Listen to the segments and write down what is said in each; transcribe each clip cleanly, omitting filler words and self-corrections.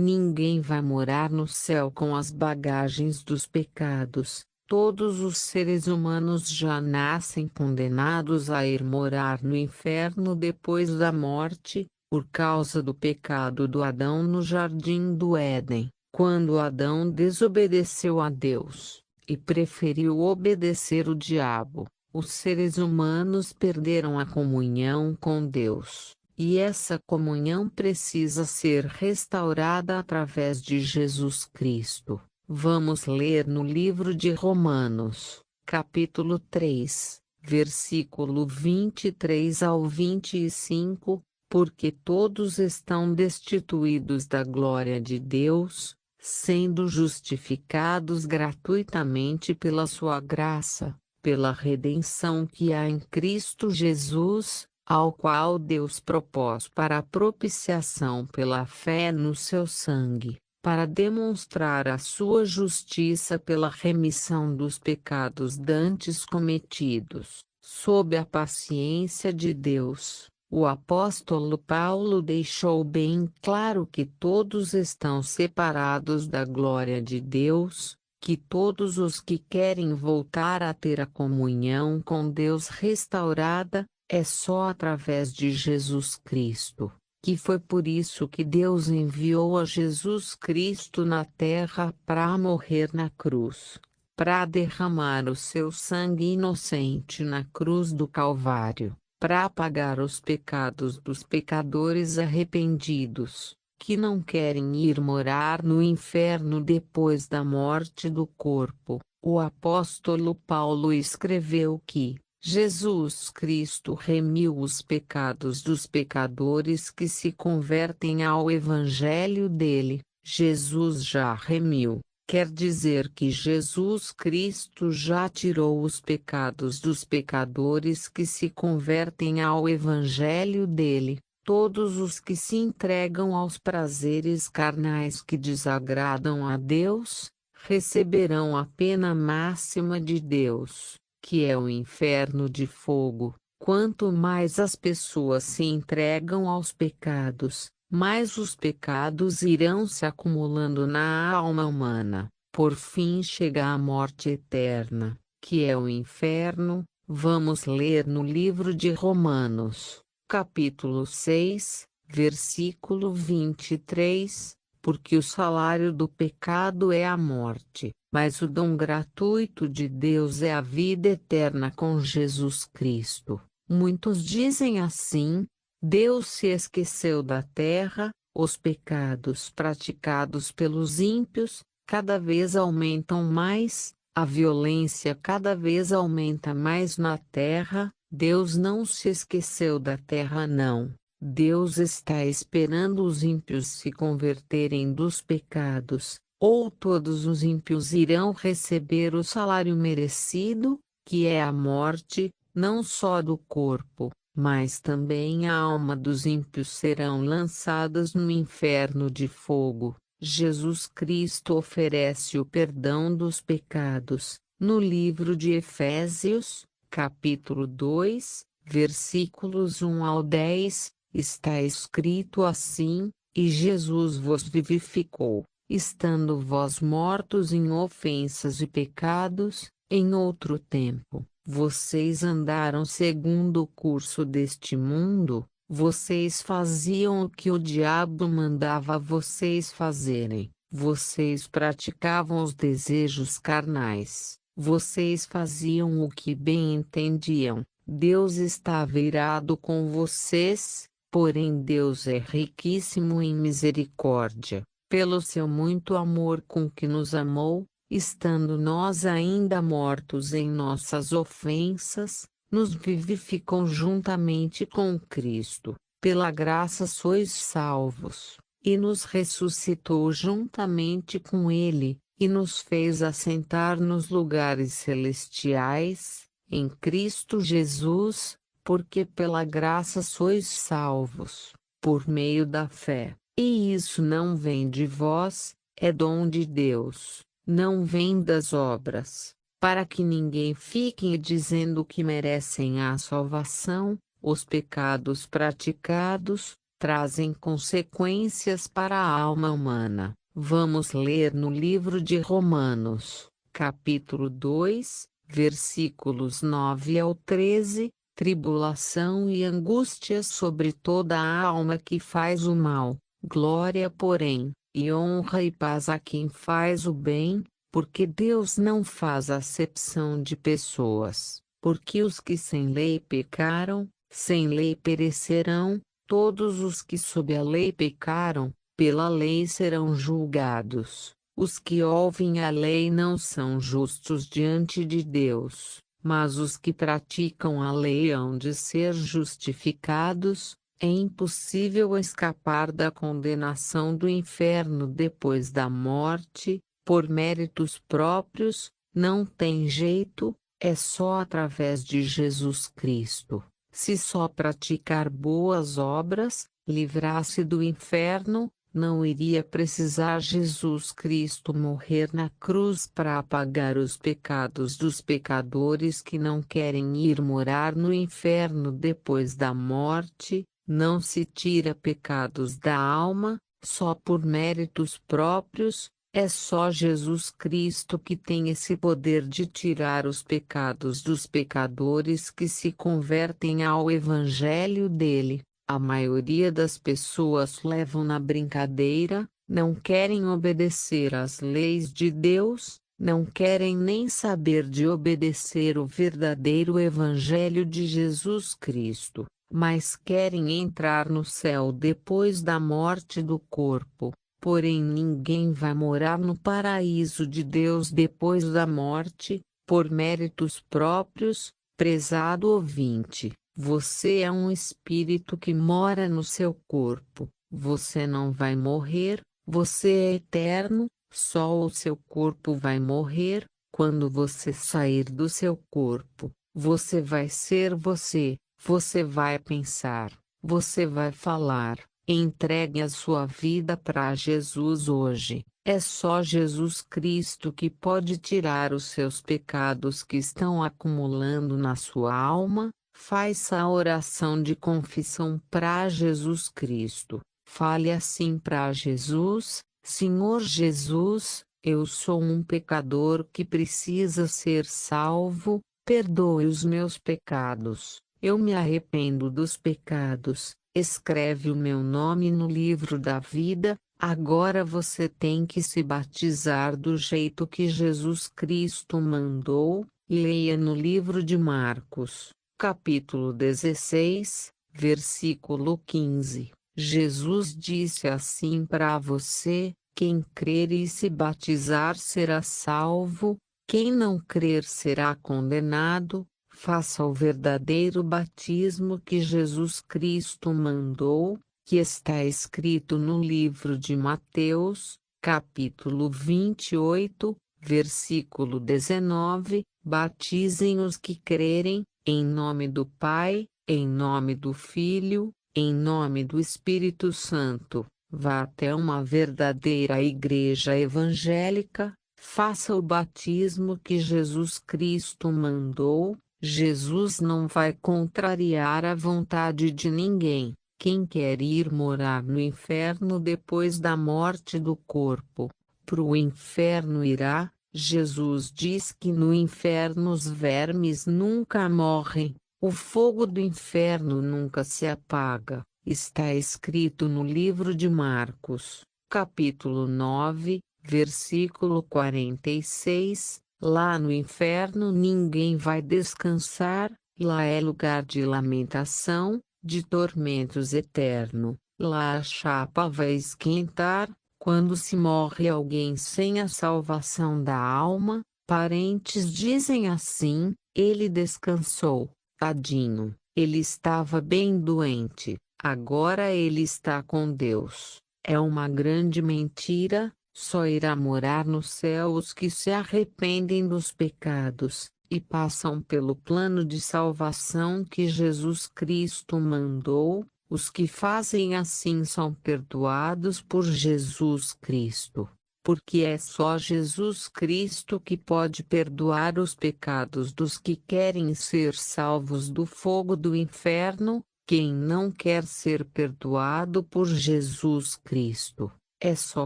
Ninguém vai morar no céu com as bagagens dos pecados. Todos os seres humanos já nascem condenados a ir morar no inferno depois da morte, por causa do pecado do Adão no jardim do Éden. Quando Adão desobedeceu a Deus, e preferiu obedecer o diabo, os seres humanos perderam a comunhão com Deus. E essa comunhão precisa ser restaurada através de Jesus Cristo. Vamos ler no livro de Romanos, capítulo 3, versículo 23 ao 25, porque todos estão destituídos da glória de Deus, sendo justificados gratuitamente pela sua graça, pela redenção que há em Cristo Jesus, ao qual Deus propôs para a propiciação pela fé no seu sangue, para demonstrar a sua justiça pela remissão dos pecados dantes cometidos. Sob a paciência de Deus, o apóstolo Paulo deixou bem claro que todos estão separados da glória de Deus, que todos os que querem voltar a ter a comunhão com Deus restaurada, é só através de Jesus Cristo, que foi por isso que Deus enviou a Jesus Cristo na terra para morrer na cruz, para derramar o seu sangue inocente na cruz do Calvário, para pagar os pecados dos pecadores arrependidos, que não querem ir morar no inferno depois da morte do corpo. O apóstolo Paulo escreveu que Jesus Cristo remiu os pecados dos pecadores que se convertem ao evangelho dele. Jesus já remiu, quer dizer que Jesus Cristo já tirou os pecados dos pecadores que se convertem ao evangelho dele. Todos os que se entregam aos prazeres carnais que desagradam a Deus, receberão a pena máxima de Deus, que é o inferno de fogo. Quanto mais as pessoas se entregam aos pecados, mais os pecados irão se acumulando na alma humana. Por fim chega a morte eterna, que é o inferno. Vamos ler no livro de Romanos, capítulo 6, versículo 23. Porque o salário do pecado é a morte, mas o dom gratuito de Deus é a vida eterna com Jesus Cristo. Muitos dizem assim: Deus se esqueceu da terra. Os pecados praticados pelos ímpios cada vez aumentam mais, a violência cada vez aumenta mais na terra. Deus não se esqueceu da terra, não. Deus está esperando os ímpios se converterem dos pecados, ou todos os ímpios irão receber o salário merecido, que é a morte, não só do corpo, mas também a alma dos ímpios serão lançadas no inferno de fogo. Jesus Cristo oferece o perdão dos pecados. No livro de Efésios, capítulo 2, versículos 1 ao 10, está escrito assim: E Jesus vos vivificou, estando vós mortos em ofensas e pecados, em outro tempo, vocês andaram segundo o curso deste mundo, vocês faziam o que o diabo mandava a vocês fazerem, vocês praticavam os desejos carnais, vocês faziam o que bem entendiam. Deus estava irado com vocês, porém Deus é riquíssimo em misericórdia, pelo seu muito amor com que nos amou, estando nós ainda mortos em nossas ofensas, nos vivificou juntamente com Cristo. Pela graça sois salvos, e nos ressuscitou juntamente com Ele, e nos fez assentar nos lugares celestiais, em Cristo Jesus, porque pela graça sois salvos, por meio da fé. E isso não vem de vós, é dom de Deus, não vem das obras, para que ninguém fique dizendo que merecem a salvação. Os pecados praticados, trazem consequências para a alma humana. Vamos ler no livro de Romanos, capítulo 2, versículos 9 ao 13, tribulação e angústia sobre toda a alma que faz o mal, glória porém, e honra e paz a quem faz o bem, porque Deus não faz acepção de pessoas, porque os que sem lei pecaram, sem lei perecerão, todos os que sob a lei pecaram, pela lei serão julgados. Os que ouvem a lei não são justos diante de Deus, mas os que praticam a lei hão de ser justificados. É impossível escapar da condenação do inferno depois da morte, por méritos próprios, não tem jeito, é só através de Jesus Cristo. Se só praticar boas obras, livrar-se do inferno, não iria precisar Jesus Cristo morrer na cruz para apagar os pecados dos pecadores que não querem ir morar no inferno depois da morte. Não se tira pecados da alma, só por méritos próprios. É só Jesus Cristo que tem esse poder de tirar os pecados dos pecadores que se convertem ao evangelho dele. A maioria das pessoas levam na brincadeira, não querem obedecer às leis de Deus, não querem nem saber de obedecer o verdadeiro evangelho de Jesus Cristo, mas querem entrar no céu depois da morte do corpo. Porém ninguém vai morar no paraíso de Deus depois da morte, por méritos próprios. Prezado ouvinte, você é um espírito que mora no seu corpo, você não vai morrer, você é eterno, só o seu corpo vai morrer. Quando você sair do seu corpo, você vai ser você, você vai pensar, você vai falar. Entregue a sua vida para Jesus hoje. É só Jesus Cristo que pode tirar os seus pecados que estão acumulando na sua alma. Faça a oração de confissão para Jesus Cristo. Fale assim para Jesus: Senhor Jesus, eu sou um pecador que precisa ser salvo. Perdoe os meus pecados. Eu me arrependo dos pecados. Escreve o meu nome no livro da vida. Agora você tem que se batizar do jeito que Jesus Cristo mandou. Leia no livro de Marcos, capítulo 16, versículo 15. Jesus disse assim para você: quem crer e se batizar será salvo, quem não crer será condenado. Faça o verdadeiro batismo que Jesus Cristo mandou, que está escrito no livro de Mateus, capítulo 28, versículo 19. Batizem os que crerem, em nome do Pai, em nome do Filho, em nome do Espírito Santo. Vá até uma verdadeira igreja evangélica, faça o batismo que Jesus Cristo mandou. Jesus não vai contrariar a vontade de ninguém. Quem quer ir morar no inferno depois da morte do corpo, pro inferno irá. Jesus diz que no inferno os vermes nunca morrem, o fogo do inferno nunca se apaga. Está escrito no livro de Marcos, capítulo 9, versículo 46. Lá no inferno ninguém vai descansar, lá é lugar de lamentação, de tormentos eterno. Lá a chapa vai esquentar. Quando se morre alguém sem a salvação da alma, parentes dizem assim: ele descansou, tadinho, ele estava bem doente, agora ele está com Deus. É uma grande mentira. Só irá morar no céu os que se arrependem dos pecados e passam pelo plano de salvação que Jesus Cristo mandou. Os que fazem assim são perdoados por Jesus Cristo, porque é só Jesus Cristo que pode perdoar os pecados dos que querem ser salvos do fogo do inferno. Quem não quer ser perdoado por Jesus Cristo, é só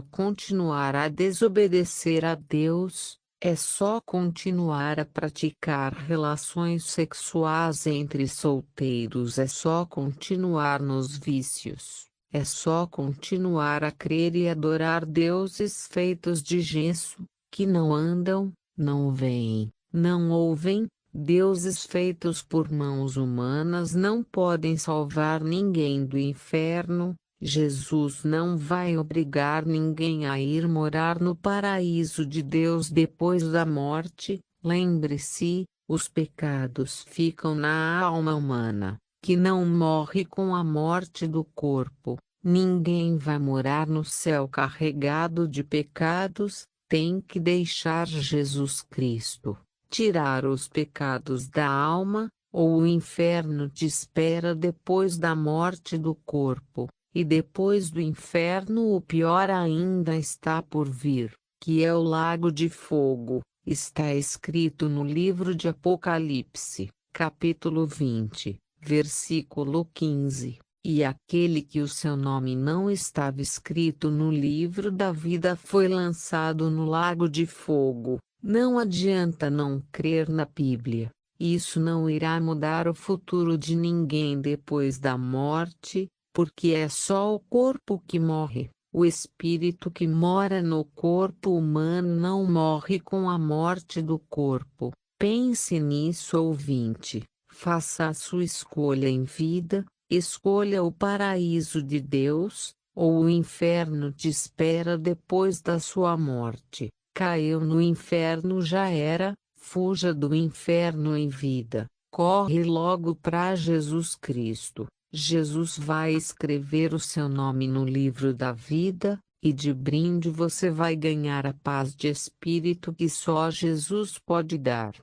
continuar a desobedecer a Deus, é só continuar a praticar relações sexuais entre solteiros, é só continuar nos vícios, é só continuar a crer e adorar deuses feitos de gesso, que não andam, não veem, não ouvem. Deuses feitos por mãos humanas não podem salvar ninguém do inferno. Jesus não vai obrigar ninguém a ir morar no paraíso de Deus depois da morte. Lembre-se, os pecados ficam na alma humana, que não morre com a morte do corpo. Ninguém vai morar no céu carregado de pecados. Tem que deixar Jesus Cristo tirar os pecados da alma, ou o inferno te espera depois da morte do corpo, e depois do inferno o pior ainda está por vir, que é o lago de fogo. Está escrito no livro de Apocalipse, capítulo 20, versículo 15. E aquele que o seu nome não estava escrito no livro da vida foi lançado no lago de fogo. Não adianta não crer na Bíblia. Isso não irá mudar o futuro de ninguém depois da morte, porque é só o corpo que morre. O espírito que mora no corpo humano não morre com a morte do corpo. Pense nisso, ouvinte. Faça a sua escolha em vida. Escolha o paraíso de Deus, ou o inferno te espera depois da sua morte. Caiu no inferno, já era. Fuja do inferno em vida. Corre logo para Jesus Cristo. Jesus vai escrever o seu nome no livro da vida, e de brinde você vai ganhar a paz de espírito que só Jesus pode dar.